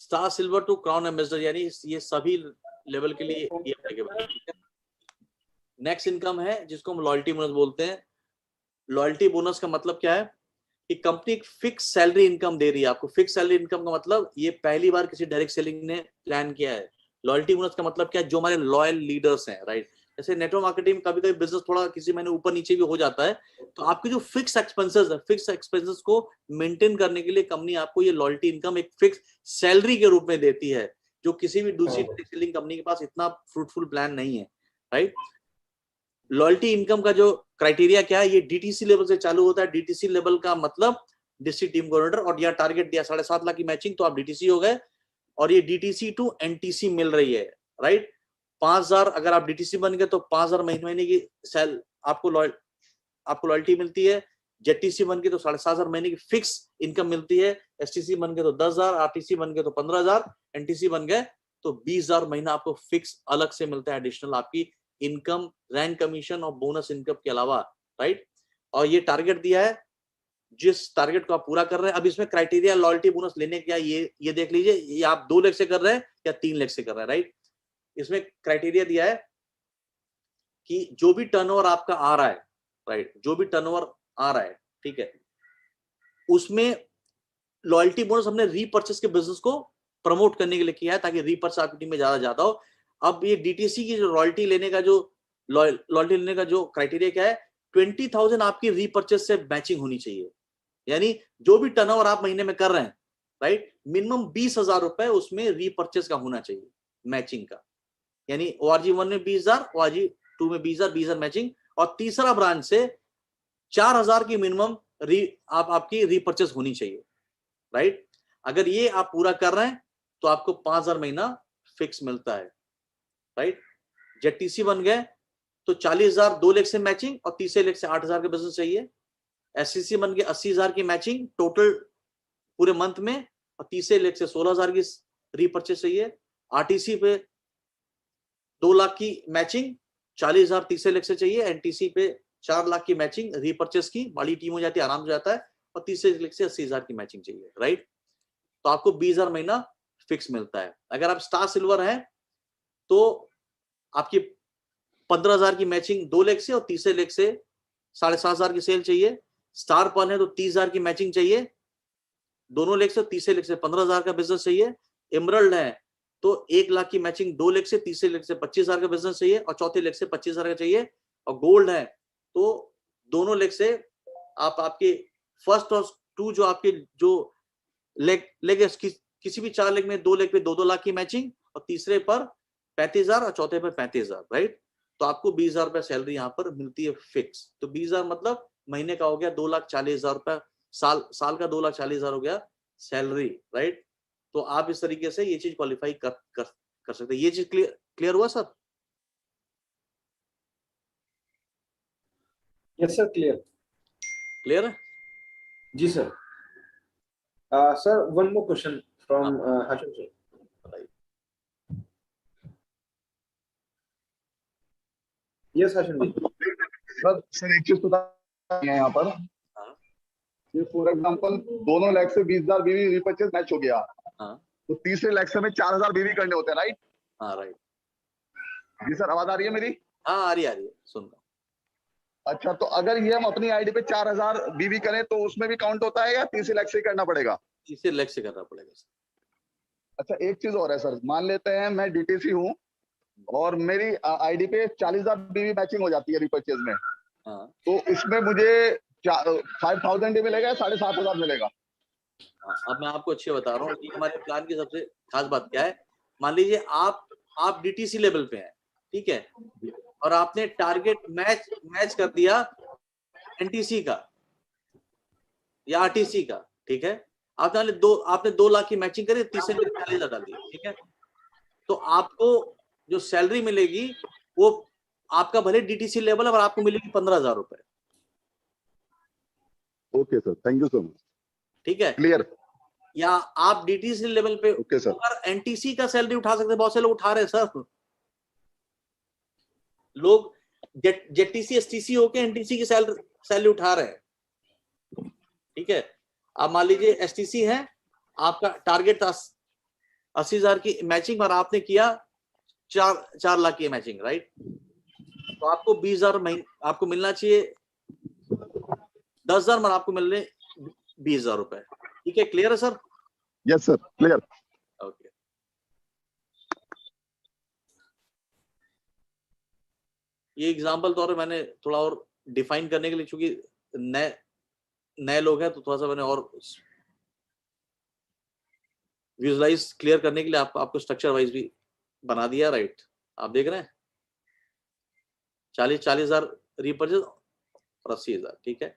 Star silver to crown ambassador, यानी ये सभी लेवल के लिए ये एप्लीकेबल है। नेक्स्ट इनकम है जिसको हम लॉयल्टी बोनस बोलते हैं। लॉयल्टी बोनस का मतलब क्या है कि कंपनी एक फिक्स सैलरी इनकम दे रही है आपको। फिक्स सैलरी इनकम का मतलब ये पहली बार किसी डायरेक्ट सेलिंग ने प्लान किया है। लॉयल्टी बोनस का मतलब क्या है, जो हमारे लॉयल लीडर्स हैं, राइट। जैसे नेटवर्क मार्केटिंग में कभी कभी बिजनेस थोड़ा किसी महीने ऊपर नीचे भी हो जाता है, तो आपके जो फिक्स एक्सपेंसेस है, फिक्स एक्सपेंसेस को मेंटेन करने के लिए कंपनी आपको ये लॉयल्टी इनकम एक फिक्स सैलरी के रूप में देती है, जो किसी भी दूसरी डायरेक्ट सेलिंग कंपनी के पास इतना फ्रूटफुल प्लान नहीं है, राइट। लॉयल्टी इनकम का जो क्राइटेरिया क्या है, ये डीटीसी लेवल से चालू होता है। डीटीसी लेवल का मतलब डिस्ट्रिक्ट टीम कोऑर्डिनेटर, और यह टारगेट दिया 7.5 लाख की मैचिंग, तो आप डीटीसी हो गए। और ये डीटीसी टू एनटीसी मिल रही है, राइट। 5,000 अगर आप डीटीसी बन गए तो 5,000 महीने की सेल आपको लॉयल्टी मिलती है। जेटीसी बन गए तो 7,500 महीने की फिक्स इनकम मिलती है। एसटीसी बन गए तो 10,000, आरटीसी बन गए तो 15,000, एनटीसी बन गए तो 20,000 महीना आपको फिक्स अलग से मिलता है, एडिशनल आपकी इनकम, रैंक कमीशन और बोनस इनकम के अलावा, राइट। और ये टारगेट दिया है, जिस टारगेट को आप पूरा कर रहे हैं। अब इसमें क्राइटेरिया लॉयल्टी बोनस लेने का ये देख लीजिए, ये आप 2 लाख से कर रहे हैं या 3 लाख से कर रहे हैं, राइट। इसमें क्राइटेरिया दिया है कि जो भी टर्नओवर आपका आ रहा है, राइट, जो भी टर्नओवर आ रहा है, ठीक है, उसमें लॉयल्टी बोनस हमने रीपर्चेस के बिजनेस को प्रमोट करने के लिए किया है, ताकि रीपर्चेस आपकी टीम में ज्यादा हो। अब ये डीटीसी की जो लॉयल्टी लेने का जो क्राइटेरिया क्या है, 20,000 आपकी रीपर्चेस से मैचिंग होनी चाहिए। यानी जो भी टर्नओवर आप महीने में कर रहे हैं, राइट, मिनिमम 20,000 रुपए उसमें रीपर्चेस का होना चाहिए, मैचिंग का। यानी ORG1 में 20,000, ORG2 में 20,000 मैचिंग, और तीसरा ब्रांच से 4,000 की मिनिमम आपकी रीपर्चेस होनी चाहिए, राइट। अगर ये आप पूरा कर रहे हैं तो आपको 5,000 महीना फिक्स मिलता है, राइट। जेटीसी बन गए तो 40,000 2 लाख से मैचिंग, और तीसरे लाख से 8,000 का बिजनेस चाहिए। एससीसी बन गए 80,000 की मैचिंग टोटल पूरे मंथ में, और तीसरे लाख से 16,000 की रीपर्चेस चाहिए। आरटीसी पे 2 लाख की मैचिंग, 40,000 तीसरे लाख से चाहिए। एनटीसी पे 4 लाख की मैचिंग रीपर्चेस की, बड़ी टीम हो जाती है, आराम से जाता है, और तीसरे लाख से 80,000 की मैचिंग चाहिए, राइट। तो आपको 20,000 महीना फिक्स मिलता है। अगर आप स्टार सिल्वर है तो आपकी 15,000 की मैचिंग 2 लाख से, और तीसरे लाख से 7,500 की सेल चाहिए। स्टार पर्ल है तो 30,000 की मैचिंग चाहिए, दोनों लाख से, तीसरे लाख से 15,000 का बिजनेस चाहिए। इमरल्ड है तो 1 लाख की मैचिंग 2 लाख से, तीसरे लाख से 25,000 का बिजनेस चाहिए, और चौथे लाख से 25,000 का चाहिए। और गोल्ड है तो दोनों लाख से आपके फर्स्ट और 2 जो आपके जो लेग किसी भी 4 लेग में 2 लेग पे 2-2 लाख की मैचिंग, और तीसरे पर 35,000 और चौथे पर 35,000, राइट। तो आपको 20,000 रुपए सैलरी यहाँ पर मिलती है फिक्स। तो 20,000 मतलब महीने का हो गया 2,40,000 रुपए, साल का 2,40,000 हो गया सैलरी, राइट। तो आप इस तरीके से ये चीज क्वालिफाई कर सकते हैं। ये चीज क्लियर हुआ सर? यस सर, क्लियर है ji sir. Sir, one more question from Hashim sir. Yes Hashim ji. Sir एक चीज बता यहाँ पर, ये फॉर एग्जांपल दोनों लाख से 20,000 बीवी रीपर्चेस मैच हो गया, तो तीसरे लाख से हमें 4,000 बीवी करने होते हैं, राइट? हाँ राइट। जी सर, आवाज आ रही है मेरी? हाँ आ रही है, सुन रहा। अच्छा, तो अगर ये हम अपनी आईडी पे 4,000 बीवी करें तो उसमें भी काउंट होता है, या तीसरे लाख से करना पड़ेगा? तीसरे लाख से करना पड़ेगा सर। अच्छा, एक चीज और है सर, मान लेते हैं मैं डीटीसी हूँ और मेरी आईडी पे 40,000 बीवी मैचिंग हो जाती है रीपर्चेज में, तो इसमें मुझे 5,000 ही मिलेगा या 7,500 मिलेगा? अब मैं आपको अच्छे बता रहा हूँ कि हमारे प्लान की सबसे खास बात क्या है। मान लीजिए आप डीटीसी लेवल पे हैं, ठीक है, और आपने टारगेट मैच कर दिया एनटीसी का या आरटीसी का, ठीक है। आपने 2 लाख की मैचिंग करी, तीसरे में 40,000 डाल दिया, ठीक है। तो आपको जो सैलरी मिलेगी वो आपका भले डीटीसी लेवल है, और आपको मिलेगी 15,000 रुपए। Okay sir, thank you so much. ठीक है, क्लियर। या आप डीटीसी लेवल पे ओके सर, अगर एनटीसी का सैलरी उठा सकते हैं, बहुत से लोग उठा रहे हैं सर। लोग जेटीसी एसटीसी होके एनटीसी की सैलरी उठा रहे हैं, ठीक है। आप मान लीजिए एसटीसी है, आपका टारगेट था 80,000 की मैचिंग और आपने किया 4 लाख की मैचिंग, राइट? तो आपको 20,000 आपको मिलना चाहिए 10,000 और आपको मिल रहे 20,000 रुपए। ठीक है, क्लियर है sir? Yes sir, clear. Okay, ये एग्जांपल तौर पे मैंने थोड़ा और डिफाइन करने के लिए, चूंकि नए लोग हैं तो थोड़ा सा मैंने और विजुअलाइज क्लियर करने के लिए आपको स्ट्रक्चर वाइज भी बना दिया, राइट? आप देख रहे हैं 40,000 रीपर्चेज और 80,000, ठीक है।